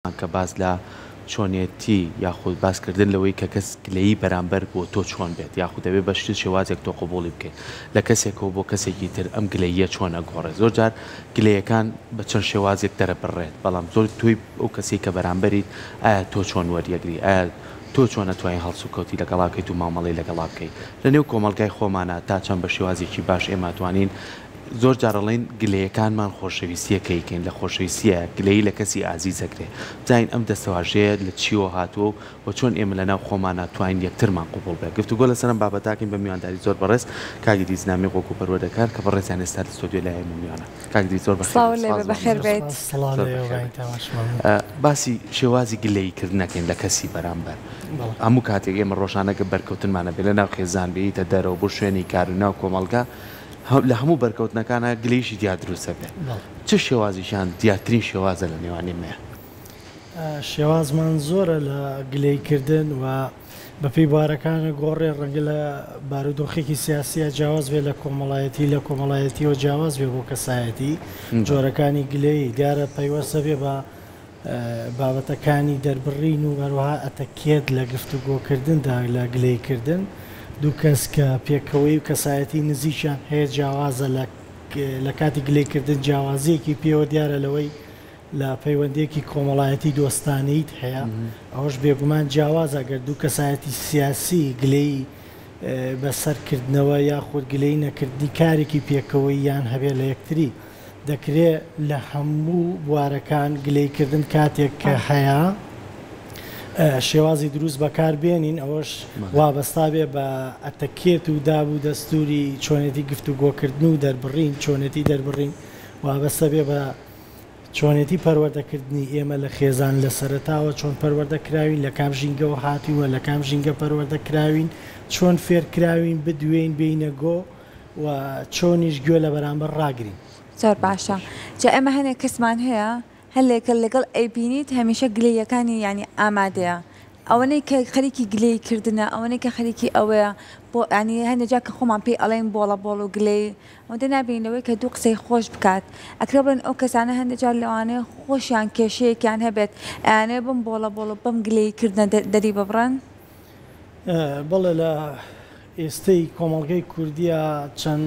کە باز لە چۆنیەتی یاخود باسکردن لەوەی کە کەس گلەیی بەرامبەر بۆ تۆ چۆن بێت یاخود دەبێت بە شت شێوازێک تۆ قبوڵی بکەیت لە کەسێکەوە بۆ کەسێکی تر ئەم گلەیە چۆن ئەگۆڕێت. زۆر جار گلەیەکان بە چەند شێوازێک دەرەبڕێت، بەڵام زۆر توی ئەو کەسی کە بەرامبەریت ئایا تۆ چۆن وەریەگری، ئایا تۆ چۆن نەتوانین هەڵسوکەوتی لەگەڵاکەیت و مامەڵی لەگەڵا بکەیت. لە نێو کۆمەلگای خۆمانە تا چەند بە شێوازێکی باش ئێمە توانین زۆر جارەڵین گلەیەکانمان خۆشەویستیەکەیکەین لە خۆشەویستیە گلەیی لە کەسی ئازیزەکرێ بزانین ئەم دەستەواژەیە لە چیوە هاتووە و چۆن ئێمە لە ناو خۆمانە توانین یەکترمان قوبوڵ بێت. گفتوگۆ لەسەرم بابەتاکەین بە میوانداری زۆر بەڕێز کاکی دیزنامی ڕۆک و پەروەردەکار کە بەڕێزیان ئێستا لە ستۆدیۆ لای میوانە. کاک دی زۆر بەخێر بێت. باسی شێوازی گلەییکردنەکەین لە کەسی بەرامبەر هەموو کاتێک ئێمە ڕۆژانەکە بەرکەوتنمانە بێت لە ناو خێزان بێتە دەرەوە بۆ شوێنی کار و ناو کۆمەڵگا لە هەموو بەرکەوتنەکانە گلەیشی دیا دروستە بێت. چه شێوازیشان دیاترین شێوازە لە نێوانی مەیە؟ شێوازمان زۆرە لە گلەیکردن و بەپێی بوارەکانە گۆڕێ ڕەنگە لە بارودۆخێکی سیاسیە جیاواز بێت لە کۆمەڵایەتی لە کۆمەڵایەتیەوە جیاواز بێ بۆ کەسایەتی جۆرەکانی گلەی دیارە پەیوەستە بێ بە بابەتەکانی دەربڕین و هەروەها ئەتەکێت لە گفتوگۆکردندا لە گلەیکردن. دوو کەس کە پێکەوەی و کەسایەتی نزیکیان هەیە جیاوازە لە کاتی گلەیکردن جیاوازیەکی پێوە دیارە لەوەی لە پەیوەندێکی کۆمەڵایەتی دۆستانیت هەیە ئەوەش بێگومان جیاوازە ئەگەر دوو کەسایەتی سیاسی گلەی بەسەرکردنەوە یاخود گلەی نەکردنی کارێکی پێکەوەی یان هەبێ لە یەکتری دەکرێت لە هەموو بوارەکان گلەیکردن کاتێک کە هەیە شێوازی دروست بەکاربێنین ئەوەش وابەستا بێ بە ئەتەکێت و دابوو دەستوری چۆنێتی گفتوگۆکردن و دەربڕین چۆنێتی دەربڕین وابەستە بێ بە چۆنێتی پەروەردەکردنی ئێمە لە خێزان لە سەرەتاوە چۆن پەروەردەکراوین لە کام ژینگەەوە هاتیوە لە کام ژینگە پەروەردەکراوین چۆن فێرکراوین بدوێن بینە گۆ و چۆنیش گوێ لە بەرامبەر ڕاگرین. زۆر باشە. جا ئێمە هەنێک کەسمان هەیە هەلێکە لەگەڵ ئەیبینیت هەمیشە گلەیەکانی ینی ئامادەیە ئەوەنەی کە خەریکی گلەیکردنە ئەوەنەی کە خەریکی ئەوەیە بۆ ینی هەندێک جا کە خۆمان پێی ئەڵێن بۆڵە بۆڵ و گلەی ئەوەندە نابینەوەی کە دوو قسەی خۆش بکات ئەکرێ بڵێن ئەو کەسانە هەندێک جار لەوانەیە خۆشیان کێشەیەکیان هەبێت ئەیانێ بم بۆڵە بۆڵ و بەم گلەیکردنە دەری ببڕن. بەڵێ لە ئێستەی کۆمەڵگەی کوردیە چەند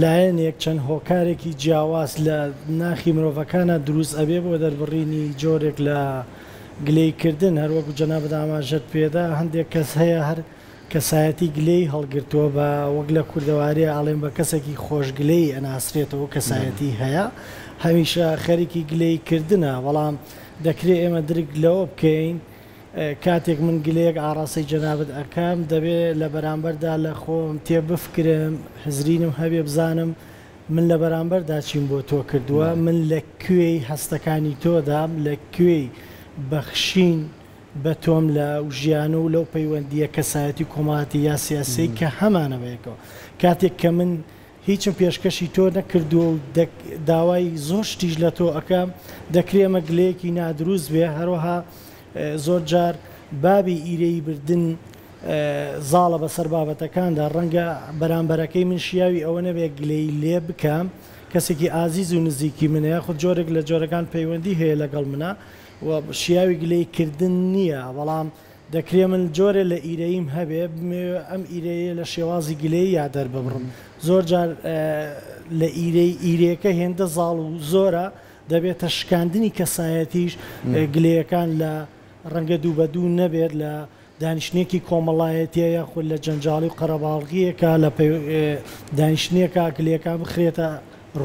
لایەنێک چەند هۆکارێکی جیاواز لە ناخی مرۆڤەکانە دروست ئەبێ بۆ دەربڕینی جۆرێک لە گلەیکردن هەروەکو جەناب داماژەت پێدا هەندێک کەس هەیە هەر کەسایەتی گلەی هەڵگرتووە بە وەک لە کوردەوارەیە ئاڵێن بە کەسێکی خۆشگلەی ئەناسرێتەوە کەسایەتی هەیە هەمیشە خەریکی گلەیکردنە بەڵام دەکرێت ئێمە درک لەوە بکەین کاتێک من گلەیەک ئاڕاستەی جەنابەت ئەەکەم دەبێت لە بەرامبەردا لە خۆم تێ بفکرم حزرینم هەبێ بزانم من لە بەرامبەردا چیم بۆ تۆ کردووە من لە کوێی هەستەکانی تۆدام لە کوێی بەخشین بە تۆم لە ژیان و لەو پەیوەندیە کەسایەتی کۆمەڵایەتی یا سیاسی کە هەمانە بەیەکەوە کاتێک کە من هیچم پێشکەشی تۆ نەکردووە و داوای زۆر شتیش لە تۆ ئەەکەم دەکرێت ئەمە گلەیەکی نادروست بێ هەروەها زۆر جار بابی ئیرەی بردن زاڵە بەسەر بابەتەکاندا ڕەنگە بەرامبەرەکەی من شیاوی ئەوە نەبێ گلەی لێ بکەم کەسێکی ئازیز و نزیکی منەیە خود جۆرێک لە جۆرەکان پەیوەندی هەیە لەگەڵ منە و شیاوی گلەیکردن نییە بەڵام دەکرێت من جۆرە لە ئیرەیم هەبێ ئەم ئیرەیە لە شێوازی گلەی یا دەرببڕم زۆر جار لە ئیرەیەکە هێندە زاڵ و زۆرە دەبێتە شکاندنی کەسایەتیش گلەیەکان لە ڕەنگە دوو بە دوو نەبێت لە دانیشتێکی کۆمەڵایەتیە یاخود لە جەنجاڵی و قەرەباڵغیەکە لە دانیشتێکە گلەکان بخرێتە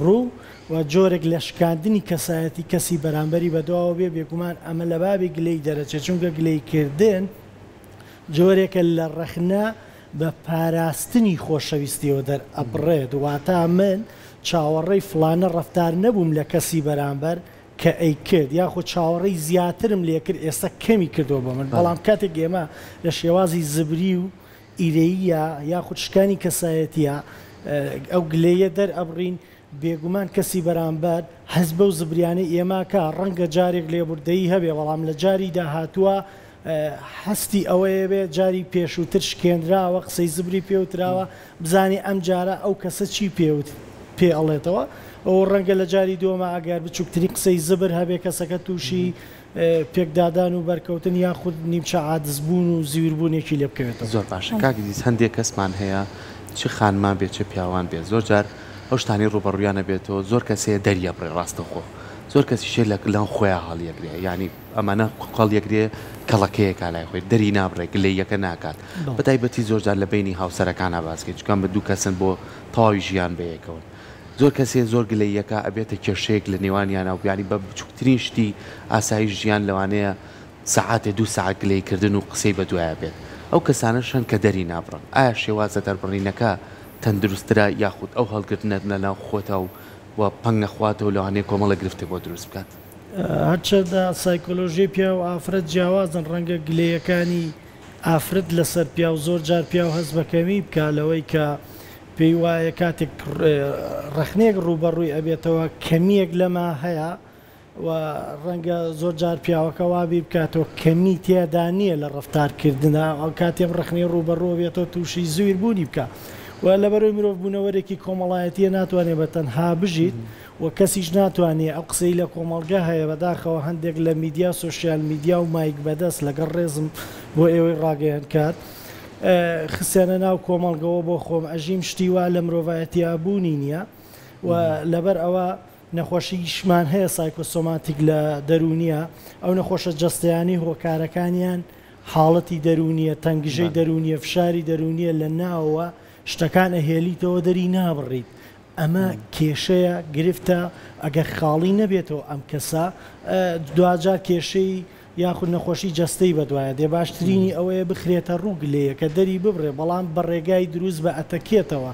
ڕوو و جۆرێک لە شکاندنی کەسایەتی کەسی بەرامبەری بەدواوە بێ بێگومان ئەمە لە بابی گلەی دەرەچێت چونکە گلەیکردن جۆرێکە لە ڕەخنە بە پاراستنی خۆشەویستیەوە دەرئەبڕێت واتە من چاوەڕێی فلانە ڕەفتار نەبووم لە کەسی بەرامبەر کە ئەی کرد یاخود چاوەڕێی زیاترم لێ کرد ئێستا کەمی کردەوە بە من بەڵام کاتێک ئێمە لە شێوازی زبری و ئیرەیە یاخود شکانی کەسایەتیە ئەو گلەیە دەرئەبڕین بێگومان کەسی بەرامبەر حەز بەو زبریانەی ئێماکە ڕەنگە جارێک لێبوردەیی هەبێ بەڵام لە جاری داهاتووە هەستی ئەوەیە بێ جاری پێشووتر شکێنراوە قسەی زبری پێوتراوە بزانێ ئەم جارە ئەو کەسە چی پێوت پێ ئەڵێتەوە ئەو ڕەنگە لە جاری دووەمە ئەگەر بچووکترین قسەی زبر هەبێ کەسەکە تووشی پێکدادان و بەرکەوتن یاخود نیمچە عادزبوون و زیوربوونێکی لێ بکەوێتەوە. زۆر باشە کاکدیس هەندێک کەسمان هەیە چ خانمان بێت چه پیاوان بێت زۆر جار ئەو شتانی ڕوبەڕوویانە بێتەوە زۆر کەسەیە دەریە بڕێ ڕاستەخۆ زۆر کەسیشێ لەن خۆیان هەڵیەگرێ ینی ئەمانە کاڵیەگرێ کەڵەکەیە کالای خۆی دەری نابڕێک لێ یەکە ناکات بەتایبەتی زۆرجار لە بینی هاوسەرەکانە باسکێت چکان بە دوو کەسن بۆ تاوی ژیان بەیەکەون زۆر کەسێ زۆر گلەیەکە ئەبێتە کێشەیەک لە نێوانیانە و بیانی بە بچووکترین شتی ئاسایی ژیان لەوانەیە سەعاتێ 2 ساعت گلەیکردن و قسەی بە دوایە بێت ئەو کەسانە شەن کە دەری نابڕن ئایا شێوازە دەربڕینەکە تەندروسترا یاخود ئەو هەڵگرتنت لەناو خۆتە و پەنگ نەخواتەوە لەوانەیە کۆمەڵە گرفتێ بۆ دروست بکات هەرچەندە سایکۆلۆژی پیا و ئافرەت جیاوازن ڕەنگە گلەیەکانی ئافرەت لەسەر پیا و زۆر جار پیا و هەست بەکەمی بکە لەوەی کە پێی وایە کاتێک ڕەخنێک ڕوبەڕووی ئەبێتەوە کەمیەک لەما هەیە و ڕەنگە زۆر جار پیاوەکە وابی بکاتەوە کەمی تێدا نییە لە ڕفتارکردنە ئەو کاتێم ڕەخنەی ڕوبەڕوو بێتەوە تووشی زویر بوونی بکە و لەبەرەوەی مرۆڤ بوونەوەرێکی کۆمەڵایەتیە ناتوانێت بە تەنها بژیت و کەسیش ناتوانێت ئەو قسەی لە کۆمەڵگە هەیە بەداخەوە هەندێک لە میدیا سوۆسیال میدیا و مایک بەدەست لەگەڵ ڕێزم بۆ ئێوەی ڕاگەیان کات خسیانە ناو کۆمەڵگەوە بۆ خۆم ئەژیم شتی وا لە مرۆڤایەتیا بوونی نییە و لەبەر ئەوە نەخۆشیشمان هەیە سایکۆسۆماتیک لە دەرونیە ئەو نەخۆشە جەستەیانی هۆکارەکانیان حاڵەتی دەرونیە تەنگژەی دەرونیە فشاری دەرونیە لە ناوەوە شتەکان ئەهێلیتەوە دەری نابڕیت ئەمە کێشەیە گرفتە ئەگەر خاڵی نەبێتەوە ئەم کەسە دوجار کێشەی یاخود نەخۆشی جەستەی بەدوایە دێ باشترینی ئەوەیە بخرێتە ڕووگلەیە کە دەری ببڕێ بەڵام بە ڕێگای دروست بە ئەتەکێتەوە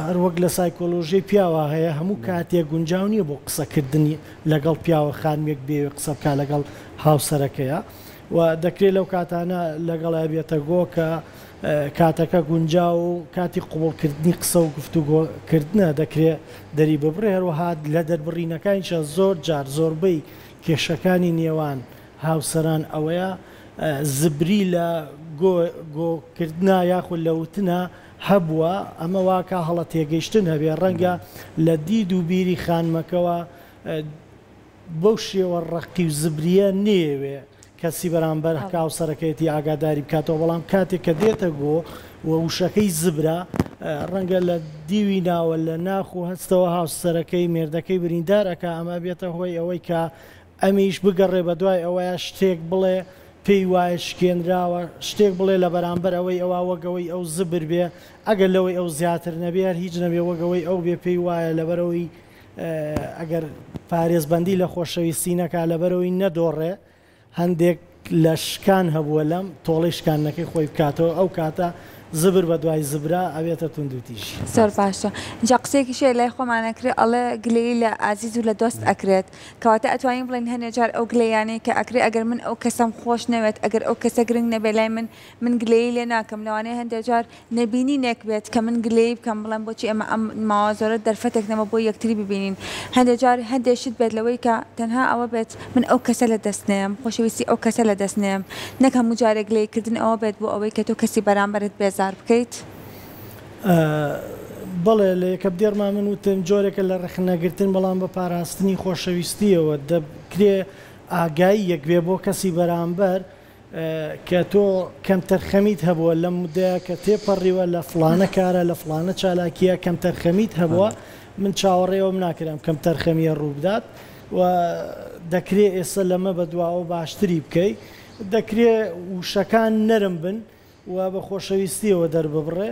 هەروەک لە سایکۆلۆژی پیاوە هەیە هەموو کاتێک گونجاو نییە بۆ قسەکردنی لەگەڵ پیاوە خانمێک بێوێ قسە بکە لەگەڵ هاوسەرەکەیە و دەکرێت لەو کاتانە لەگەڵ بێتە گۆ کە کاتەکە گونجاو و کاتی قوبڵکردنی قسە و گفتوگۆکردنە دەکرێت دەری ببڕێ هەروەها لە دەربڕینەکانیشە زۆر جار زۆربەی کێشەکانی نێوان هاوسەران ئەوەیە زبری لە گۆکردنا یاخود لەوتنە هەبووە ئەمە واکە هەڵە تێگەیشتن هەبێ ڕەنگە لە دید و بیری خانمەکەەوە بەو شێوە ڕقی و زبریە نێوێ کەسی بەرامبەر هاوسەرەکەیەتی ئاگاداری بکاتەوە بەڵام کاتێک کە دێتە گۆ و وشەکەی زبرە ڕەنگە لە دیوی ناوە لە ناخ و هەستەوە هاوسەرەکەی مێردەکەی بریندارەکە ئەمە بێتە هۆی ئەوەی کە ئەمیش بگەڕێ بە دوای ئەوەیە شتێک بڵێ پێی وایە شکێنراوە شتێک بڵێ لە بەرامبەر ئەوەی ئەوە وەگەوەی ئەو زبر بێ ئەگەر لەوەی ئەو زیاتر نەبێت هیچ نەبێ وەگەوەی ئەو بێ پێی وایە لەبەرەوەی ئەگەر پارێزبندی لە خۆشەویستی نەکا لەبەرەوەی نەدۆڕێ هەندێک لە شکان هەبووە لەم تۆڵی شکانەکەی خۆی بکاتەوە ئەو کاتە زبر بە دوای زبرا ئەوێتە توندوتیشی زۆر باشە اینجا قسێکی شێ لای خۆمانەکرێت ئەڵێ گلەی لە ئازیز و لە دۆست ئەکرێت کەواتە ئەتوانین بڵین هەنێ جار ئەو گلەیانەیە کە ئەکرێ ئەگەر من ئەو کەسەم خۆش نەوێت ئەگەر ئەو کەسە گرنگ نەبێ لای من گلەیی لێ ناکەم لەوانەیە هەندێک جار نەبینی نێک بێت کە من گلەی بکەم بڵێم بۆچی ئەمە ئەم ماوە زۆرە دەرفەتێک نەمە بۆ یەکتری ببینین هەندێک جار هەندێشت بێت لەوەی کە تەنها ئەوە بێت من ئەو کەسە لە دەستنێم خۆشەویستی ئەو کەسە لە دەستنێم نەکەم مجارە گلەیکردن ئەوە بێت بۆ ئەوەی کە تۆ کەسی بەرامبەرت بێزار بکەیت بەڵێ لە یەکە دێرما من وتم جۆرێکە لە ڕخنەگرتن بەڵام بە پاراستنی خۆشەویستیەوە دەکرێ ئاگایی یەکبێ بۆ کەسی بەرامبەر کە تۆ کەم تەرخەمیت هەبووە لە مودەیە کە تێپەڕیوە لە فلانە کارە لە فلانە چالاکیە کەم تەرخەمیت هەبووە من چاوەڕێەوەم ناکرام کەم تەرخەمیە ڕووبدات و دەکرێت ئێستا لەمە بەدواوە باشتری بکەیت دەکرێت وشەکان نەرم بن و بە خۆشەویستیەوە دەرببڕێ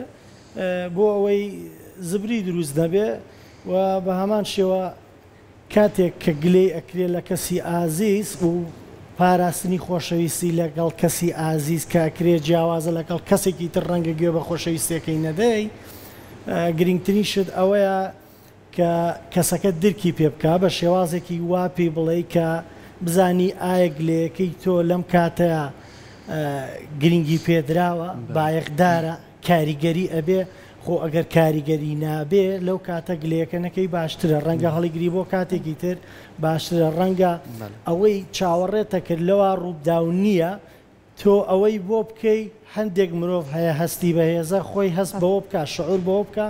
بۆ ئەوەی زبری دروست دەبێ و بە هەمان شێوە کاتێک کە گلەی ئەکرێت لە کەسی ئازیز و پاراستنی خۆشەویستی لەگەڵ کەسی ئازیز کە ئەکرێت جیاوازە لەگەڵ کەسێکی تر ڕەنگە گوێ بە خۆشەویستەکەی نەدەی گرنگترین شت ئەوەیە کە کەسەکە درکی پێ بکە بە شێوازێکی وا پێی بڵێ کە بزانی ئایا گلەیەکەی تۆ لەم کاتەیە گرنگی پێدراوە بایەخدارە کاریگەری ئەبێ خۆ ئەگەر کاریگەری نابێ لەو کاتە گلەیەکەنەکەی باشترە ڕەنگە هەڵیگری بۆ کاتێکی تر باشترە ڕەنگە ئەوەی چاوەڕێتە کرد لەوە ڕووداو نییە تۆ ئەوەی بۆ بکەی هەندێک مرۆڤ هەیە هەستی بەهێزە خۆی هەست بەوە بکە شعور بەوە بکە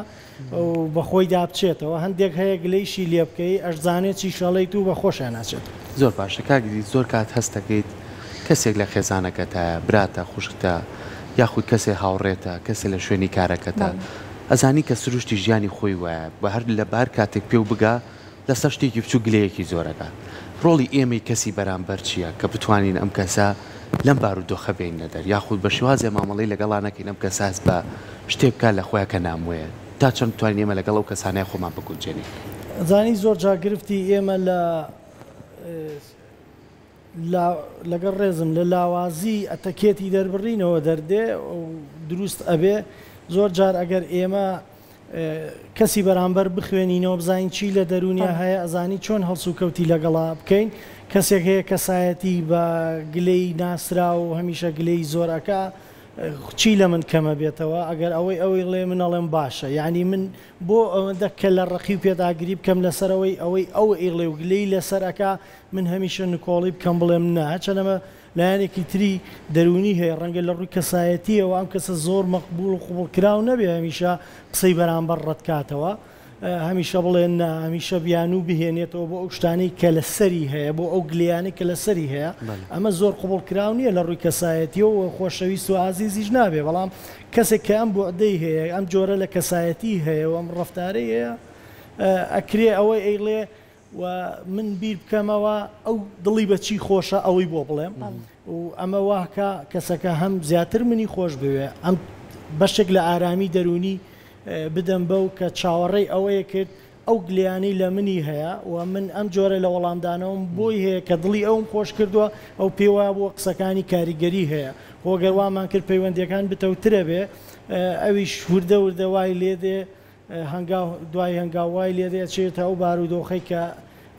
و بەخۆی دابچێتەوە هەندێک هەیە گلەیشی لێ بکەی ئەشزانێت چی شەڵیت و بە خۆشیان ناچێت زۆر باشە کاگری زۆر کات هەستەکەیت کەسێک لە خێزانەکەتە براتە خوشکتە یاخود کەسێ هاوڕێتە کەسێک لە شوێنی کارەکەتە ئەزانی کە سروشتی ژیانی خۆی وایە بە هەر لە بار کاتێک پێ و بگا لەسەر شتێکی بچوو گلەیەکی زۆرەکە ڕۆڵی ئێمەی کەسی بەرامبەر چییە کە بتوانین ئەم کەسە لەم بارودۆخە بین نەدەر یاخود بە شێوازێ مامەڵی لەگەڵا نەکەین ئەم کەساس بە شتێک بکات لە خۆیان کە ناموەیە تا چەند توانین ئێمە لەگەڵ ئەو کەسانەیە خۆمان بگونجێنین زانی زۆر جاگرفتی ئێمە لەگەڵ ڕێزم لە لاوازی ئەتەکێتی دەربڕینەوە دەردێ دروست ئەبێ زۆر جار ئەگەر ئێمە کەسی بەرامبەر بخوێنینەوە بزانین چی لە دەرونیا هەیە ئەزانی چۆن هەڵسو کەوتی لەگەڵا بکەین کەسێک هەیە کەسایەتی بە گلەی ناسرا و هەمیشە گلەی زۆرەکە چی لە من کەمە بێتەوە ئەگەر ئەوەی لێ منەڵێم باشە یعنی من بۆ ئەوەندە کە لە ڕقی و پێداگیری بکەم لەسەرەوەی ئەو ئێڵێ و گلەی لەسەرەکە من هەمیشە نکۆڵی بکەم بڵێم نا چەنەمە لایەنێکی تری دەرونی هەیە ڕەنگە لە ڕووی کەسایەتیەوە ئەم کەسە زۆر مەقبول و قوبڵکراو نەبێ هەمیشە قسەی بەرامبەر ڕەتکاتەوە هەمیشە بڵێن هەمیشە بیانوو بهێنێتەوە بۆ ئەو شتانەی کە لە سەری هەیە بۆ ئەو گلیانەی کە لە سەری هەیە ئەمە زۆر قوبڵکراو نییە لە ڕووی کەسایەتیەوە خۆشەویست و ئازیزیش نابێ بەڵام کەسێک کە ئەم بۆعدەی هەیە ئەم جۆرە لە کەسایەتی هەیە و ئەم ڕەفتارەی هەیە ئەکرێ ئەوەی ئەیڵێ و من بیر بکەمەوە ئەو دڵی بەچی خۆشە ئەوەی بۆ بڵێم و ئەمە واکە کەسەکە هەم زیاتر منی خۆش بوێ ئەم بەشێک لە ئارامی دەرونی بدەم بەو کە چاوەڕێی ئەوەیە کرد ئەو گلیانی لە منی هەیە و من ئەم جۆرە لە وەڵامدانەوەم بۆی هەیە کە دڵی ئەوم خۆش کردووە ئەو پێوە بۆ قسەکانی کاریگەری هەیە خۆگەروامان کرد پەیوەندیەکان بتەوترە بێ ئەویش وردە وردە وای لێدێ دوای هەنگاوای لێدێ چێتە ئەو بارودۆخەی کە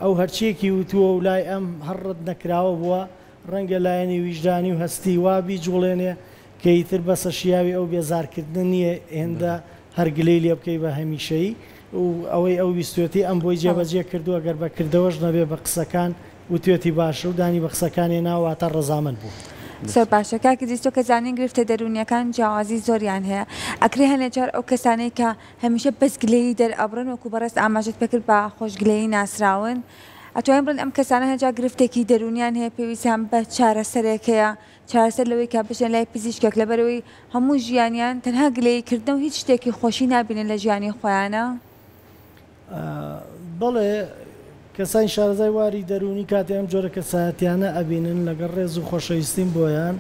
ئەو هەرچیەکی وتووە و لای ئەم هەڕت نەکراوە بووە ڕەنگە لایەنی ویژدانی و هەستی وابی جوڵێنێ کە ئیتر بەسە شیاوی ئەو بێزارکردن نییە هێندە هەرگلەی لێ بکەی بە هەمیشەی و ئەوەی ئەو ویستێتی ئەم بۆی جێبەجێ کردووە گەر بە کردەوەش نەبێ بە قسەکان وتێتی باشە و دانی بە قسەکانی ناواتە ڕەزامەند بوو. زۆر باشە کاکی دیستۆ کە زانین گرفتە دەرونیەکان جیاوازی زۆریان هەیە ئەکری هەنێ جار ئەو کەسانەی کە هەمیشە بەس گلەیی دەرئەبرن وەکو بەڕێست ئاماژت پێکرد بە خۆشگلەیی ناسراون ئەتوانین بڵێن ئەم کەسانە هەنجا گرفتێکی دەرونیان هەیە پێویستیان بە چارەسەرێکەیە چارەسەر لەوەی کە بژێن لای پزیشکێک لەبەرەوەی هەموو ژیانیان تەنها گلەیکردن و هیچ شتێکی خۆشی نابینن لە ژیانی خۆیانە بەڵێ کەسانی شارەزای واری دەرونی کاتی ئەم جۆرە کەسایەتیانە ئەبینن لەگەڵ ڕێز و خۆشەویستیم بۆیان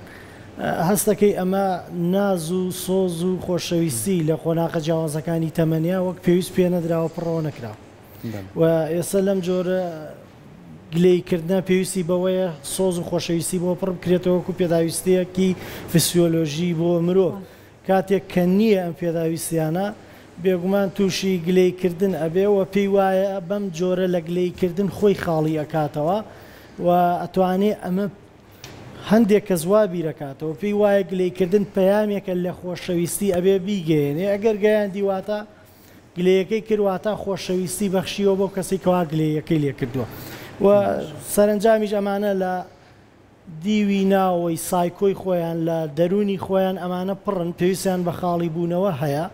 هەستەکەی ئەمە ناز و سۆز و خۆشەویستی لە خۆناقە جیاوازەکانی تەمەنیا وەک پێویست پێ نەدراوە پڕەوە نەکراوە و ئێستا لەم جۆرە گلەیکردنە پێویستی بەوەیە سۆز و خۆشەویستی بۆ پڕ بکرێتەوە وەکو پێداویستەیەکی فسیۆلۆژی بۆ مرۆڤ کاتێک کە نییە ئەم پێداویستیانە بێگومان تووشی گلەیکردن ئەبێەوە پێی وایە بەم جۆرە لە گلەیکردن خۆی خاڵی ئەکاتەوە و ئەتوانێت ئەمە هەندێک کە زوابیرەکاتەوە پێی وایە گلەیکردن پەیامێکە لە خۆشەویستی ئەبێ بیگەێنێ ئەگەر گەیان دیواتە گلەیەکەی کردواتە خۆشەویستی بەخشیەوە بۆ کەسی کەوا گلەیەکەی لێ کردووە و سەرنجامیش ئەمانە لە دیوی ناوەی سایکۆی خۆیان لە دەرونی خۆیان ئەمانە پڕن پێویستیان بە خاڵی بوونەوە هەیە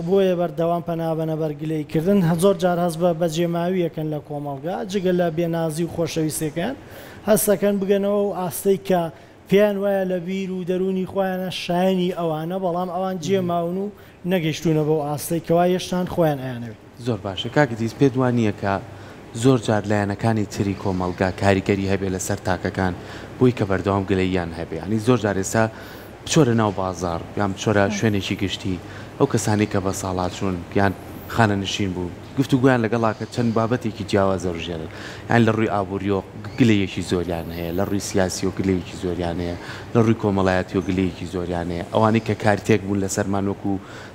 بۆیە بەردەوام پەنابەنە بەرگلەیکردن زۆر جار هەست بە بەجێماویەکەن لە کۆمەڵگا جگە لە بێنازی و خۆشەویستەکان هەستەکەن بگەنەوە و ئاستەی کە پێیان وایە لە بیر و دەرونی خۆیانە شایانی ئەوانە بەڵام ئەوان جێماون و نەگەیشتونە بۆ ئاستەی کەوا یەشتان خۆیان ئەیانەوێت زۆر باشە کاکە دیس پێ دوانییە کە زۆر جار لایەنەکانی تری کۆمەڵگا کاریگەری هەبێ لەسەر تاکەکان بۆی کە بەردەوام گلەییان هەبێ ینی زۆر جار ئێستا بچۆرە ناو بازار یان بچۆرە شوێنێکی گشتی ئەو کەسانی کە بە ساڵات چوون یان خانە نشین بوو گفتوگویان لەگەڵاکە چەند بابەتێکی جیاوازە ڕژێنن یان لە ڕووی ئابوووریۆ گلەیەکی زۆریان هەیە لە ڕووی سیاسی و گلەیەکی زۆریان هەیە لە ڕووی کۆمەڵایەتی و گلەیەکی زۆریان هەیە ئەوانەی کە کارتێک بوون لەسەرمان وەکو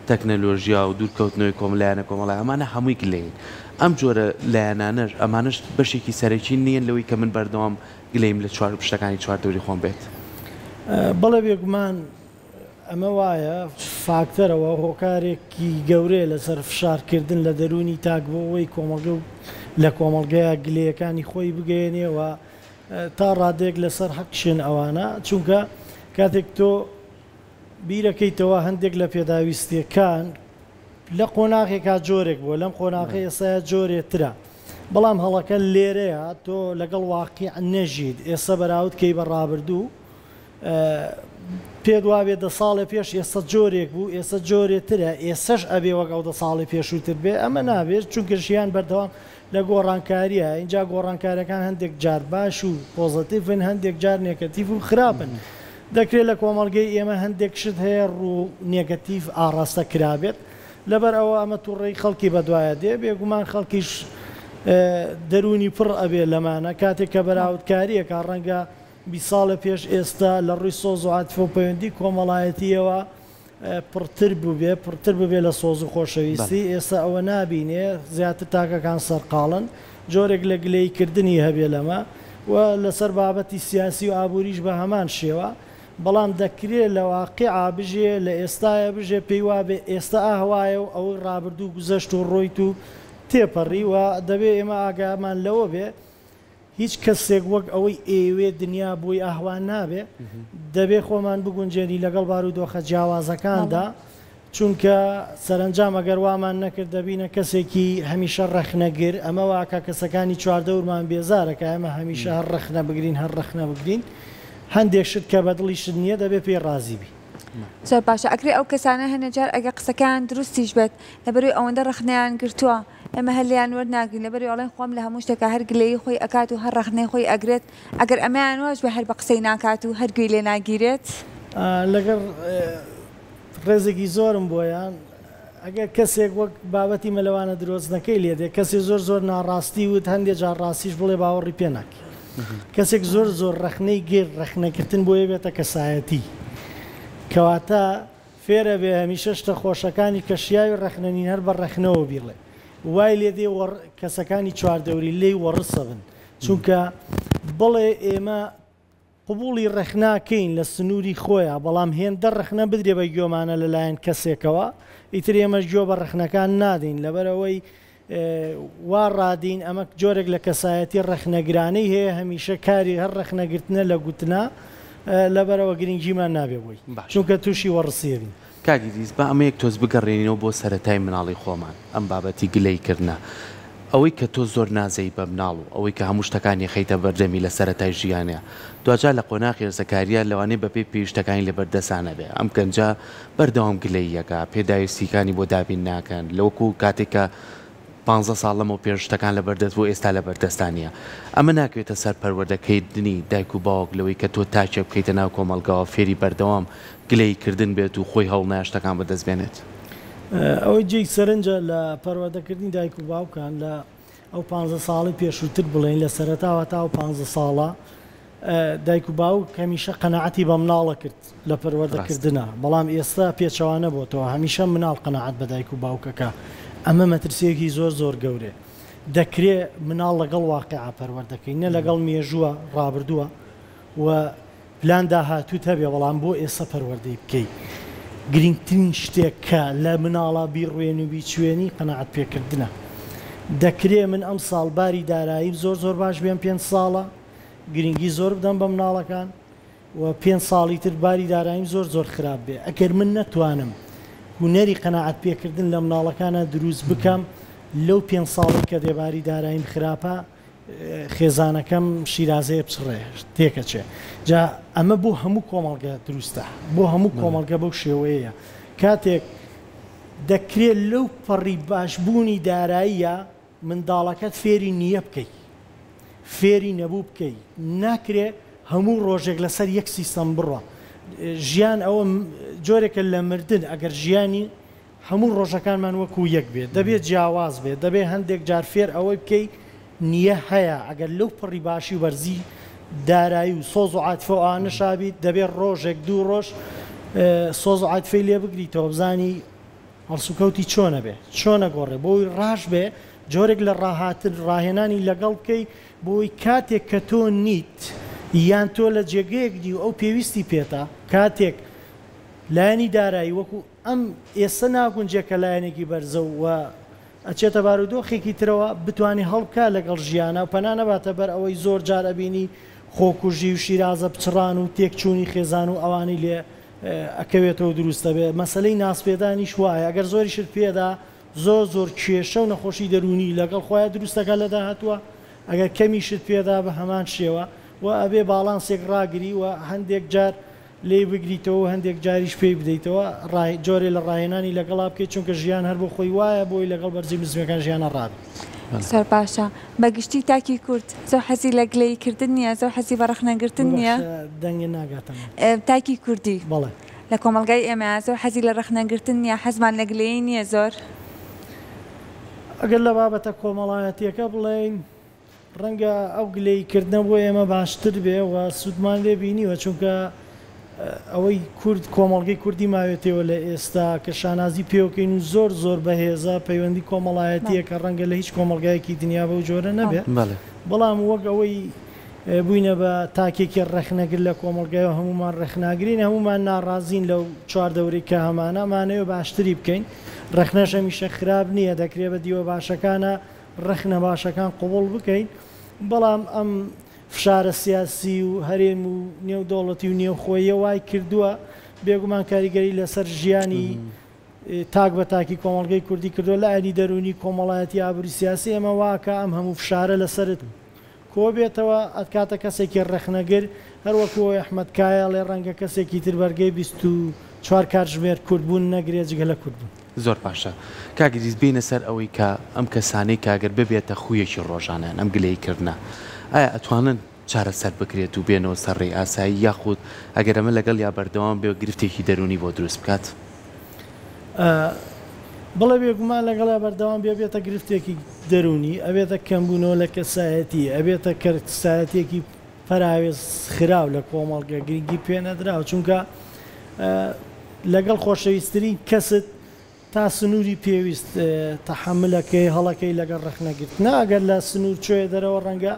تەکنەلۆژیا و دوورکەوتنەوەی کۆمەلایەنە کۆمەڵای ئەمانە هەمووی گلەین ئەم جۆرە لایەنانەش ئەمانش بەشێکی سەرەکی نییەن لەوەی کە من بەردەوام گلەیم لە پشتەکانی چواردەوری خۆم بێت بەڵێ بێگومان ئەمە وایە فاکتەرەوە هۆکارێکی گەورەیە لەسەر فشارکردن لە دەرونی تاکبەوەی کۆمەڵگە و لە کۆمەڵگەیە گلەیەکانی خۆی بگەێنێەوە تا ڕادێک لەسەر حەقشێن ئەوانە چونکە کاتێک تۆ بیرەکەیتەوە هەندێک لە پێداویستیەکان لە قۆناغێکا جۆرێک بووە لەم قۆناغی ئێستا جۆرێترە بەڵام هەڵەکە لێرەیە تۆ لەگەڵ واقع نەژید ئێستا بەراورد کەی بە ڕابردوو پێ دوابێ 10 ساڵی پێش ئێستا جۆرێک بوو ئێستا جۆرێترە ئێسش ئەبێ وەک ئەو 10 ساڵی پێشووتر بێ ئەمە نابێت چونکە ژیان بەردەوام لە گۆڕانکاریە اینجا گۆڕانکاریەکان هەندێک جار باش و پۆزتیڤن هەندێک جار نێگەتیڤ و خراپن دەکرێت لە کۆمەڵگەی ئێمە هەندێک شت هەیە ڕوو نێگەتیڤ ئاڕاستە کرابێت لەبەر ئەوە ئەمە تووڕێی خەڵکی بەدوایە دێ بێگومان خەڵکیش دەرونی پڕ ئەبێ لەمانە کاتێک کە بەراوردکاریەکە ڕەنگە 20 ساڵە پێش ئێستا لە ڕووی سۆز و عاتیفە و پەیوەندی کۆمەڵایەتیەوە پڕتر ببێ لە سۆز و خۆشەویستی ئێستا ئەوە نابینێ زیاتر تاکەکان سەرقاڵن جۆرێک لە گلەیکردنی هەبێ لەمە و لەسەر بابەتی سیاسی و ئابووریش بە هەمان شێوە بەڵام دەکرێت لە واقعا بژێ لە ئێستاە بژێ پێی وابێ ئێستا ئاهوایە و ئەوەی ڕابردوو گوزەشت و ڕۆیت و تێپەڕی و دەبێت ئێمە ئاگامان لەوە بێ هیچ کەسێک وەک ئەوەی ئێوێ دنیا بۆی ئاهوان نابێ دەبێ خۆمان بگونجێنی لەگەڵ بارودۆخە جیاوازەکاندا چونکە سەرنجام ئەگەر وامان نەکرد دەبینە کەسێکی هەمیشە ڕەخنەگر ئەمە واکە کەسەکانی چواردەورمان بێزارەکە ئەمە هەمیشە هەر ڕەخنە بگرین هەر ڕەخنە بگرین هەندێک شت کە بەدڵی شت نییە دەبێت پێی ڕازی بی زۆر باشە ئەگرێ ئەو کەسانە هەنەجار ئەگە قسەکان دروستیش بێت لەبەروی ئەوەندە ڕەخنەیان گرتووە ئەمە هەلیان وەرناگرین لەبەری ئەڵێن خۆم لە هەموو شتێکە هەر گلەیی خۆی ئەکات و هەر ڕەخنەی خۆی ئەگرێت ئەگەر ئەمەیان واش بە هەر بە قسەی ناکات و هەرگوی لێ ناگیرێت لەگەر ڕێزێکی زۆرم بۆیان ئەگەر کەسێک وەک بابەتی مەلەوانە درۆزنەکەی لێدێ کەسێک زۆر ناڕاستی وت هەندێک جار ڕاستیش بڵێ باوەڕی پێ ناکە کەسێک زۆر ڕەخنەی گێر ڕەخنەکردن بۆیە بێتە کەسایەتی کەواتە فێرە بێ هەمیشە شتە خۆشەکانی کەشیاوی ڕەخنەنین هەر بە ڕەخنەوە بیڵێ وای لێ دێ کەسەکانی چواردەوری لێی وەڕسە بن چونکە بڵێ ئێمە قبوڵی ڕەخناکەین لە سنووری خۆیە بەڵام هێندە ڕەخنە بدرێ بە گوێمانە لەلایەن کەسێکەوە ئیتر ئێمەش گوێ بە ڕەخنەکان نادەین لەبەرەوەی وا ڕادین ئەمە جۆرێک لە کەسایەتی ڕەخنەگرانەی هەیە هەمیشە کاری هەر ڕەخنەگرتنە لە گوتنا لەبەرەوە گرنگیمان نابێ بووی چونکە تووشی وەڕسیێبین کاگیریز بە ئەمە یەک تۆز بگەڕێنینەوە بۆ سەرەتای مناڵی خۆمان ئەم بابەتی گلەیکردنە ئەوەی کە تۆ زۆر نازەی بە مناڵ و ئەوەی کە هەموو شتەکانی خەیتە بەردەمی لە سەرەتای ژیانە دوجار لە قۆناغی ڕزەکاریە لەوانەیە بەپێی پێویستەکانی لە بەردەسانە بێ ئەم کەنجا بەردەوام گلەیەکە پێداویستیەکانی بۆ دابین ناکەن لەوەکو کاتێکە 15 ساڵ لەمە پێشتەکان لە بەردەست بۆ ئێستا لە بەردەستانیە ئەمە ناکوێتە سەر پەروەردەکەیتنی دایک و باوک لەوەی کە تۆ تاچێ بکەیتە ناو کۆمەلگاوە فێری بەردەوام گلەیکردن بێت و خۆی هەڵ نایشتەکان بەدەست بێنێت ئەوەی جێی سەرنجە لە پەروەردەکردنی دایک و باوکان لە ئەو 15 ساڵی پێشووتر بڵێن لە سەرەتاوە تا 15 ساڵە دایک و باوک هەمیشە قەنەعەتی بە مناڵە کرد لە پەروەردەکردنە بەڵام ئێستا پێچەوانە بۆتەوە هەمیشە مناڵ قەنەعەت بە دایک و باوکەکە ئەمە مەترسیەکی زۆر گەورێ دەکرێت مناڵ لەگەڵ واقعا پەروەردەکەی نە لەگەڵ مێژووە ڕابردووە و پلان داهاتووت هەبێ بەڵام بۆ ئێستا پەروەردەی بکەیت گرنگترین شتێک کە لە مناڵە بیڕوێن و بیچوێنی قەنەعەت پێکردنە دەکرێت من ئەم ساڵ باری دارایی زۆر باش بێن 5 ساڵە گرنگی زۆر بدەم بە مناڵەکان و 5 ساڵی تر باری داراییم زۆر خراپ بێ ئەگەر من نەتوانم هوەری قەنەعەت پێکردن لە مناڵەکانە دروست بکەم لەو 5 ساڵی کە دێباری داراییم خراپە خێزانەکەم شیرازەیە بچڕێ تێکەچێ جا ئەمە بۆ هەموو کۆمەڵگە دروستە بۆ هەموو کۆمەڵگە بەو شێوەیە کاتێک دەکرێت لەو پەڕی باشبوونی داراییە منداڵەکەت فێری نییە بکەیت فێری نەبوو بکەیت ناکرێت هەموو ڕۆژێک لەسەر یەک سیستەم بڕە ژیان ئەوە جۆرێکە لە مردن ئەگەر ژیانی هەموو ڕۆژەکانمان وەکو یەک بێت دەبێت جیاواز بێت دەبێت هەندێک جار فێر ئەوەی بکەیت نییە هەیە ئەگەر لەو پڕی باشی وەرزی دارایی و سۆز و عاتیفە و ئانەشابیت دەبێت ڕۆژێک 2 ڕۆژ سۆز و عاتیفەی لێ بگریتەوە بزانی هەڵسوکەوتی چۆنە بێ چۆنە گۆڕێ بۆی ڕاش بێ جۆرێک لە ڕاهاتن ڕاهێنانی لەگەڵ بکەی بۆی کاتێک کە تۆ نیت یان تۆ لە جێگەیەک دی و ئەو پێویستی پێێتە کاتێک لایەنی دارایی وەکو ئەم ئێستا ناگونجێکە لایەنێکی بەرزە و ئەچێتە بارودۆخێکی ترەوە بتوانانی هەڵبکە لەگەڵ ژیانە و پەنا نەباتە بەر ئەوەی زۆر جارە بینی خۆکوژی و شیرازە بچڕان و تێکچوونی خێزان و ئەوانی لێ ئەکەوێتەوە دروستە بێ مەسلەی ناسپێدانیش وایە ئەگەر زۆری شت پێدا زۆر کێشە و نەخۆشی دەرونی لەگەڵ خۆیان دروستەکە لە داهاتوە ئەگەر کەمی شت پێدا بە هەمان شێوە و ئەبێ باڵانسێک ڕاگری و هەندێک جار لێ بگریتەوە هەندێک جاریش پێی بدەیتەوە جۆرێ لە ڕاهێنانی لەگەڵا بکەیت چونکە ژیان هەر بۆ خۆی وایە بۆی لەگەڵ بەرزی مزمەکان ژیانە ڕاد سەر باشە بەگشتی تاکی کورد زۆر حەزی لە گلەیکردن نییە زۆر حەزی بە ڕەخنەگرتن نییە دەنگێ ناگاتەمە تاکی کوردی بەڵێ لە کۆمەلگای ئێمە زۆر حەزی لە ڕەخنەگرتن نییە حەزمان لە گلەیی نییە زۆر ئەگەر لە بابەتە کۆمەڵایەتیەکە بڵێین ڕەنگە ئەو گلەیکردنە بۆ ئێمە باشتر بێ و سوودمان لێ بینیوە چونکە ئەوەی کورد کۆمەڵگەی کوردی ماوێتەوە لە ئێستا کە شانازی پێوکەین و زۆر بەهێزە پەیوەندی کۆمەڵایەتیە کە ڕەنگە لە هیچ کۆمەلگایەکی دنیا بەو جۆرە نەبێت بەڵام وەک ئەوەی بووینە بە تاکێکی ڕەخنەگر لە کۆمەلگایەوە هەمومان ڕەخناگرین هەمومان ناڕازین لەو چواردەورەی کە هەمانەمانەوە باشتری بکەین ڕەخنەش هەمیشە خراپ نییە دەکرێت بە دیوە باشەکانە ڕەخنە باشەکان قوبوڵ بکەین بەڵام ئەم فشارە سیاسی و هەرێم و نێودەوڵەتی و نێوخۆیە وای کردووە بێگومان کاریگەری لەسەر ژیانی تاک بە تاکی کۆمەڵگەی کوردی کردووە لە ئەنی دەرونی کۆمەڵایەتی ئابووری سیاسی ئەمە واکە ئەم هەموو فشارە لەسرت کۆ بێتەوە ئەتکاتە کەسێکی ڕەخنەگر هەروەکوەوە ئەحمەدکایە لێ ڕەنگە کەسێکی تر بەرگەی 24 کاتژمێر کوردبوون نەگرێت جگە لە کوردبوون زۆر باشە کاگریز بینە سەر ئەوەی کە ئەم کەسانەی کاگەر ببێتە خویەکی ڕۆژانیان ئەم گلەیکردنە ئایا ئەتوانن چارەسەر بکرێت و بێنەوە سەرڕێی ئاسایی یاخود ئەگەر ئەمە لەگەڵ یا بەردەوام بێ گرفتێکی دەرونی بۆ دروست بکات بڵێ بێگومان لەگەڵا بەردەوام بێتە گرفتێکی دەرونی ئەبێتە کەمبوونەوە لە کەسایەتی ئەبێتە کەسایەتێکی پەراوێز خراو لە کۆمەڵگە گرنگی پێ نەدراوە چونکە لەگەڵ خۆشەویستترین کەست تا سنووری پێویست تەحملەکەی هەڵەکەی لەگەڵ ڕەخنەگرت ناگەر لە سنوور کوێ دەرەوە ڕەنگە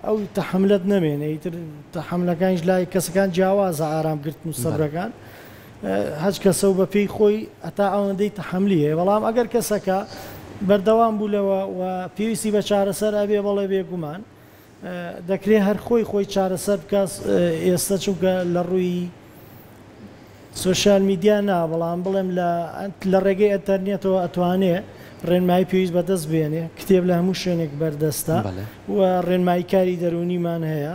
ئەو تەحملت نەمێنێ ئیتر تەحملەکانیش لای کەسەکان جیاوازە ئارامگرتن و سەبرەکان هەچ کەسە و بە پێی خۆی ئەتا ئەوەندەی تەحملیە بەڵام ئەگەر کەسەکە بەردەوام بوولەوە و پێویستی بە چارەسەر ئەبێ بەڵێ بێگومان دەکرێت هەر خۆی چارەسەر بکات ئێستا چونکە لە ڕووی سوۆشال میدیا نا بەڵام بڵێم لە ڕێگەی ئەتەرنێتەوە ئەتوانێت ڕێنمایی پێویست بەدەست بێنێ کتێب لە هەموو شوێنێک بەردەستە و ڕێنمایی کاری دەرونیمان هەیە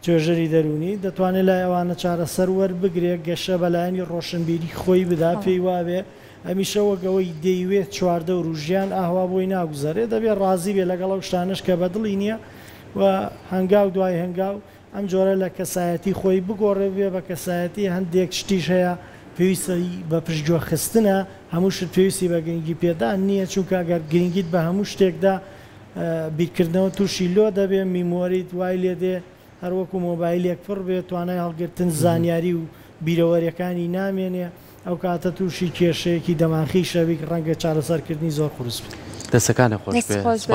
توێژەری دەرونی دەتوانێت لای ئەوانە چارەسەر وەربگرێت گەشە بەلایەنی ڕۆشنبیری خۆی بدا پێی وابێ ئەمیشە وەگەوەی دەیوێت چواردە و ڕژیان ئاوا بۆی ناگوزارێت دەبێت ڕازی بێ لەگەڵ ئەو شتانش کە بەدڵی نییە و هەنگاو دوای هەنگاو ئەم جۆرە لە کەسایەتی خۆی بگۆڕێ بێ بە کەسایەتی هەندێک شتیش هەیە پێویستی بە پشتگوێ خستنە هەموو شت پێویستی بە گرنگی پێدا نییە چونکە ئەگەر گرنگیت بە هەموو شتێکدا بیرکردنەوە تووشی لۆ دەبێت میمۆریت وای لێ دێ هەروەکو مۆبایلێک پڕ بێت توانای هەڵگرتن زانیاری و بیرەوەریەکانی نامێنێ ئەو کاتە تووشی کێشەیەکی دەماخی شەوی ڕەنگە چارەسەرکردنی زۆر قورس بێت دەستەکانە خۆش بێت.